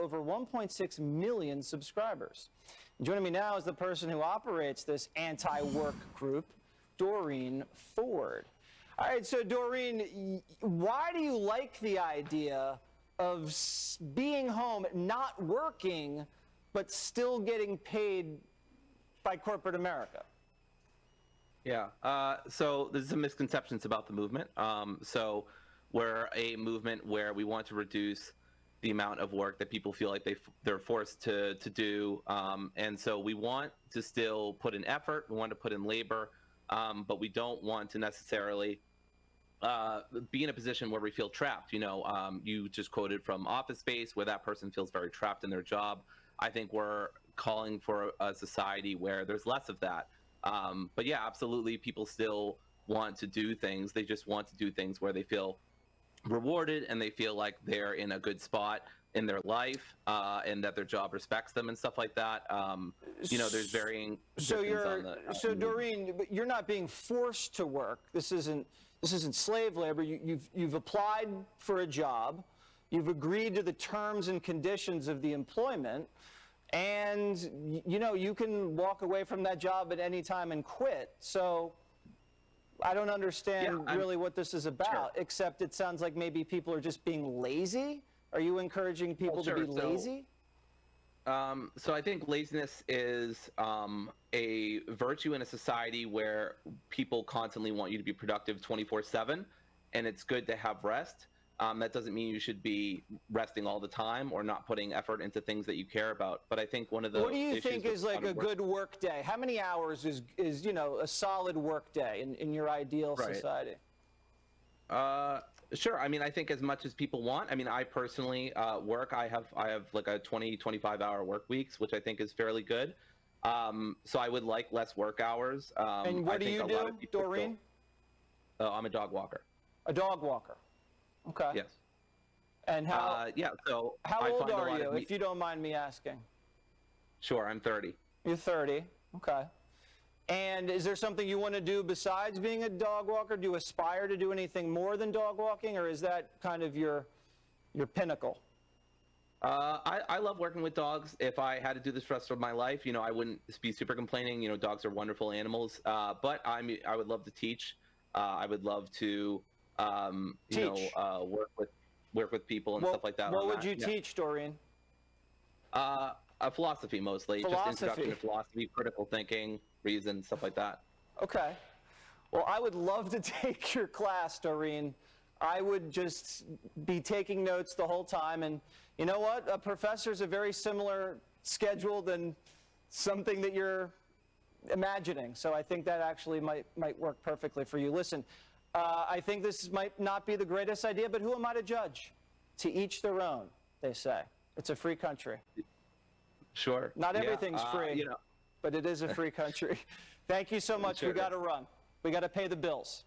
over 1.6 million subscribers. Joining me now is the person who operates this anti-work group, Doreen Ford. All right, so Doreen, why do you like the idea of being home, not working, but still getting paid by corporate America? Yeah, so there's some misconceptions about the movement. So we're a movement where we want to reduce the amount of work that people feel like they're forced to do. And so we want to still put in effort, we want to put in labor, but we don't want to necessarily be in a position where we feel trapped. You know, you just quoted from Office Space, where that person feels very trapped in their job. I think we're calling for a society where there's less of that. But yeah, absolutely, people still want to do things. They just want to do things where they feel rewarded and they feel like they're in a good spot in their life, and that their job respects them and stuff like that. You know, there's varying. So Doreen, but you're not being forced to work. This isn't slave labor. You've applied for a job. You've agreed to the terms and conditions of the employment. And, you know, you can walk away from that job at any time and quit. So I don't understand really what this is about, except it sounds like maybe people are just being lazy. Are you encouraging people to be lazy? So I think laziness is a virtue in a society where people constantly want you to be productive 24/7, and it's good to have rest. That doesn't mean you should be resting all the time or not putting effort into things that you care about. But I think one of the What do you think is like a good work day? How many hours is you know, a solid work day in your ideal society? Sure. I mean, I think as much as people want. I mean, I personally work. I have like a 25 hour work weeks, which I think is fairly good. So I would like less work hours. And what do you do, Doreen? I'm a dog walker. A dog walker. Okay. Yes. And how? Yeah. So how old are you, if you don't mind me asking? Sure, I'm 30. You're 30. Okay. And is there something you want to do besides being a dog walker? Do you aspire to do anything more than dog walking, or is that kind of your pinnacle? I love working with dogs. If I had to do this for the rest of my life, you know, I wouldn't be super complaining. You know, dogs are wonderful animals. But I would love to teach. I would love to, work with people and stuff like that. What would you teach, Doreen? Philosophy mostly. Just introduction to philosophy, critical thinking, reason, stuff like that. Okay. Well, I would love to take your class, Doreen. I would just be taking notes the whole time. And you know what? A professor's a very similar schedule than something that you're imagining. So I think that actually might work perfectly for you. Listen, I think this might not be the greatest idea, but who am I to judge? To each their own, they say. It's a free country. Sure. Not everything's free, you know. but it is a free country. Thank you so much. Sure. We got to run. We got to pay the bills.